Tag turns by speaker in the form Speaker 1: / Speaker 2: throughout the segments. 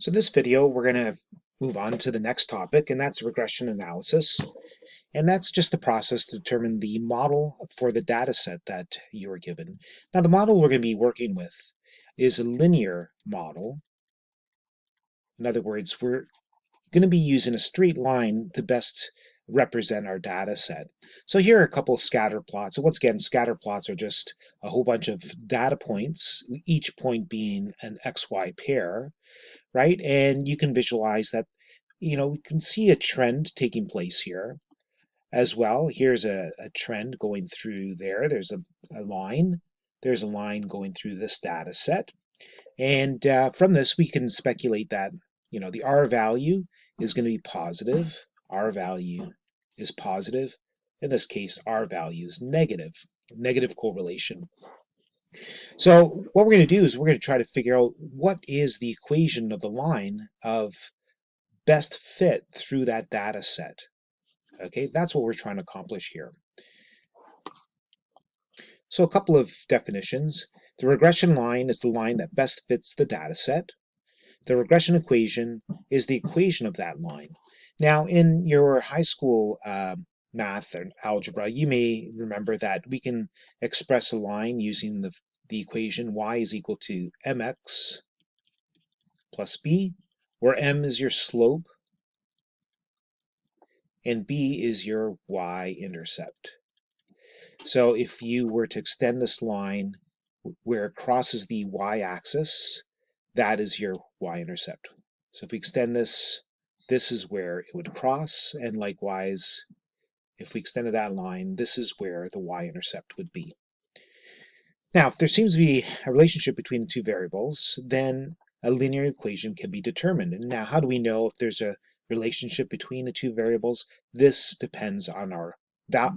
Speaker 1: So in this video, we're going to move on to the next topic, and that's regression analysis. And that's just the process to determine the model for the data set that you are given. Now, the model we're going to be working with is a linear model. In other words, we're going to be using a straight line to best represent our data set. So here are a couple of scatter plots. So once again, scatter plots are just a whole bunch of data points, each point being an XY pair, right? And you can visualize that, we can see a trend taking place here as well. Here's a trend going through there. There's a line. There's a line going through this data set. And from this, we can speculate that, the R value is going to be positive. R value is positive. In this case, R value is negative, negative correlation. So what we're going to do is we're going to try to figure out what is the equation of the line of best fit through that data set. Okay, that's what we're trying to accomplish here. So a couple of definitions. The regression line is the line that best fits the data set. The regression equation is the equation of that line. Now, in your high school math and algebra, you may remember that we can express a line using the equation y is equal to mx plus b, where m is your slope and b is your y-intercept. So if you were to extend this line where it crosses the y-axis, that is your y-intercept. So if we extend this, this is where it would cross, and likewise, if we extended that line, this is where the y-intercept would be. Now, if there seems to be a relationship between the two variables, then a linear equation can be determined. And now, how do we know if there's a relationship between the two variables? This depends on our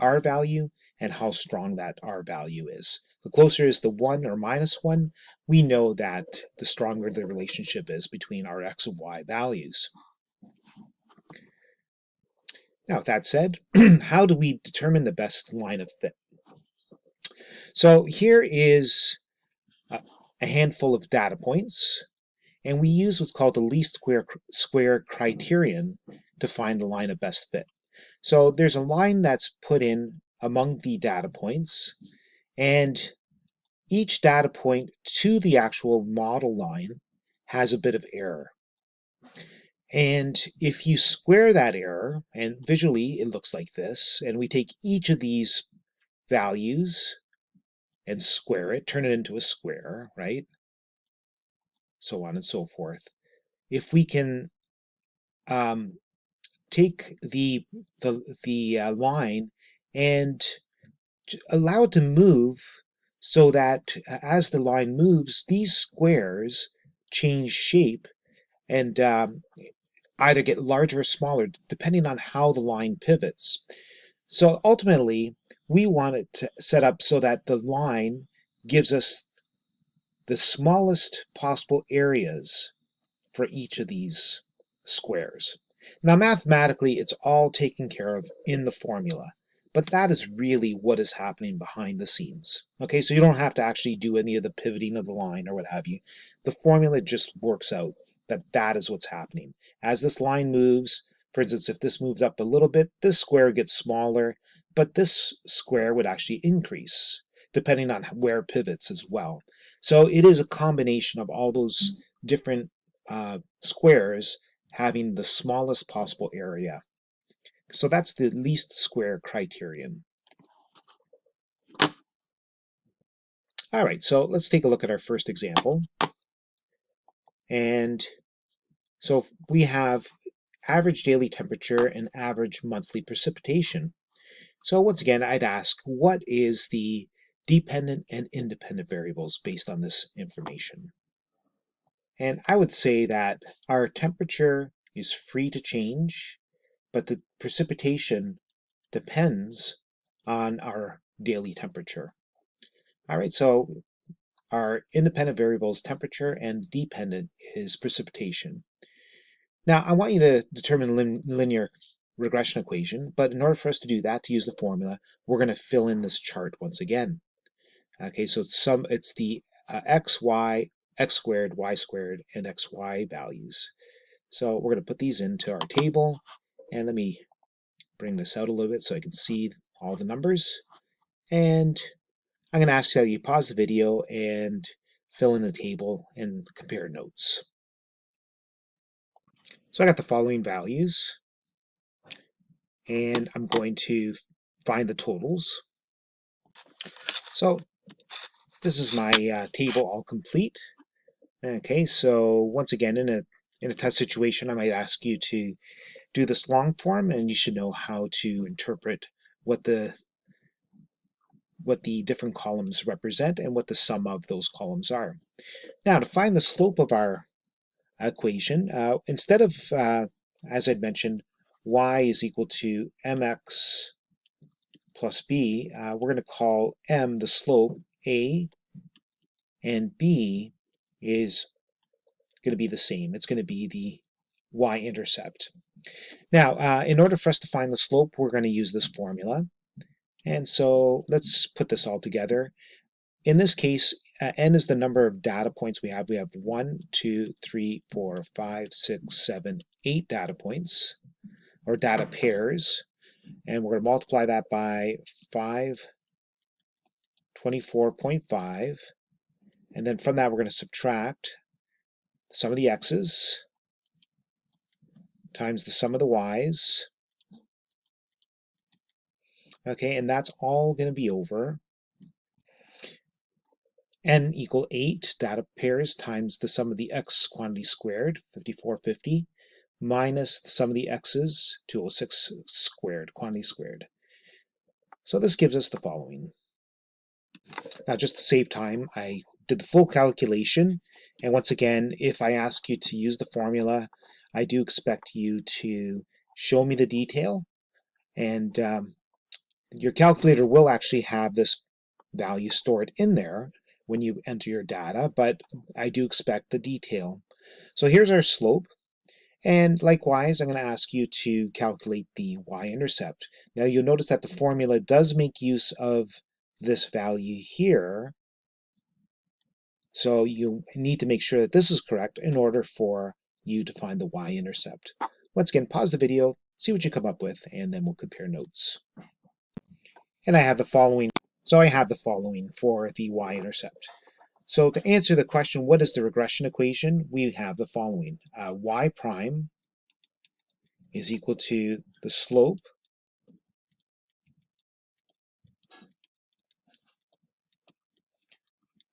Speaker 1: R value and how strong that R value is. The closer is the 1 or minus 1, we know that the stronger the relationship is between our x and y values. Now, with that said, how do we determine the best line of fit? So here is a handful of data points, and we use what's called the least square criterion to find the line of best fit. So there's a line that's put in among the data points, and each data point to the actual model line has a bit of error. And if you square that error, and visually it looks like this, and we take each of these values and square it, turn it into a square, right? So on and so forth. If we can take the line and allow it to move so that as the line moves, these squares change shape and either get larger or smaller depending on how the line pivots. So ultimately, we want it to set up so that the line gives us the smallest possible areas for each of these squares. Now, mathematically, it's all taken care of in the formula, but that is really what is happening behind the scenes. Okay, so you don't have to actually do any of the pivoting of the line or what have you. The formula just works out that that is what's happening. As this line moves, for instance, if this moves up a little bit, this square gets smaller, but this square would actually increase depending on where it pivots as well. So it is a combination of all those different squares having the smallest possible area. So that's the least square criterion. All right, so let's take a look at our first example. And so we have average daily temperature and average monthly precipitation. So once again, I'd ask, what is the dependent and independent variables based on this information? And I would say that our temperature is free to change, but the precipitation depends on our daily temperature. All right, so our independent variable is temperature and dependent is precipitation. Now, I want you to determine linear regression equation, but in order for us to do that, to use the formula, we're going to fill in this chart once again. Okay, so it's the x, y, x squared, y squared, and xy values. So we're going to put these into our table, and let me bring this out a little bit so I can see all the numbers. And I'm going to ask you pause the video and fill in the table and compare notes. So I got the following values, and I'm going to find the totals. So this is my table all complete. Okay, so once again, in a test situation, I might ask you to do this long form, and you should know how to interpret what the different columns represent and what the sum of those columns are. Now, to find the slope of our equation, instead of, as I'd mentioned, y is equal to mx plus b, we're going to call m the slope, a, and b is going to be the same. It's going to be the y-intercept. Now, in order for us to find the slope, we're going to use this formula. And so let's put this all together. In this case, n is the number of data points we have. We have 1, 2, 3, 4, 5, 6, 7, 8 data points, or data pairs. And we're going to multiply that by 524.5. And then from that, we're going to subtract the sum of the x's times the sum of the y's. Okay, and that's all going to be over n equal 8 data pairs times the sum of the x quantity squared, 5450, minus the sum of the x's, 206 squared, quantity squared. So this gives us the following. Now, just to save time, I did the full calculation. And once again, if I ask you to use the formula, I do expect you to show me the detail. And your calculator will actually have this value stored in there when you enter your data, but I do expect the detail. So here's our slope. And likewise, I'm going to ask you to calculate the y-intercept. Now you'll notice that the formula does make use of this value here. So you need to make sure that this is correct in order for you to find the y-intercept. Once again, pause the video, see what you come up with, and then we'll compare notes. And I have the following. So I have the following for the y-intercept. So to answer the question, what is the regression equation? We have the following. Y prime is equal to the slope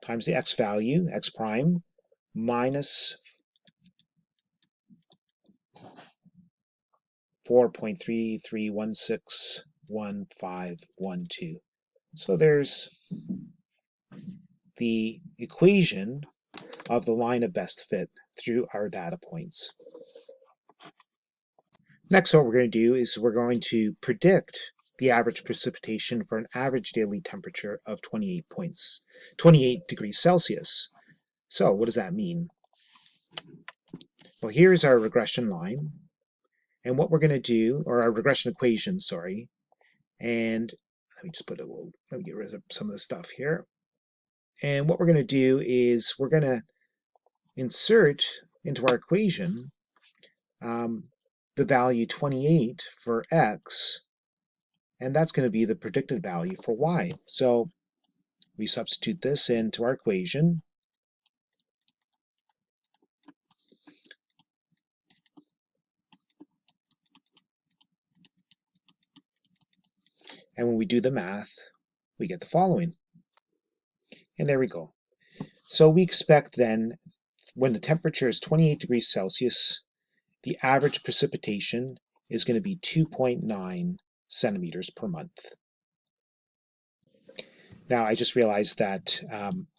Speaker 1: times the x value, x prime, minus 4.33161512. So there's the equation of the line of best fit through our data points. Next, what we're going to do is we're going to predict the average precipitation for an average daily temperature of 28 degrees Celsius. So what does that mean? Well, here's our regression line. And what we're going to do, or our regression equation, sorry, and let me just put a little, let me get rid of some of the stuff here. And what we're going to do is we're going to insert into our equation the value 28 for x, and that's going to be the predicted value for y. So we substitute this into our equation. And when we do the math, we get the following. And there we go. So we expect then, when the temperature is 28 degrees Celsius, the average precipitation is going to be 2.9 centimeters per month. Now, I just realized that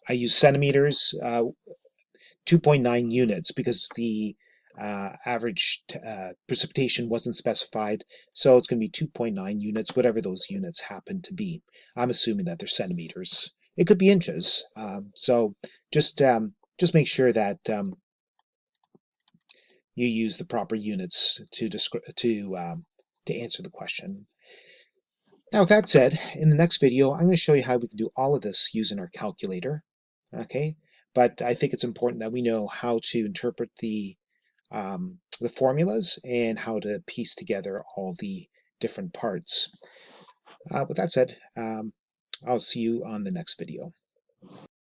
Speaker 1: I use centimeters, 2.9 units, because the average precipitation wasn't specified, so it's going to be 2.9 units, whatever those units happen to be. I'm assuming that they're centimeters. It could be inches, so just make sure that you use the proper units to answer the question. Now, with that said, in the next video, I'm going to show you how we can do all of this using our calculator. Okay, but I think it's important that we know how to interpret the formulas and how to piece together all the different parts. With that said, I'll see you on the next video.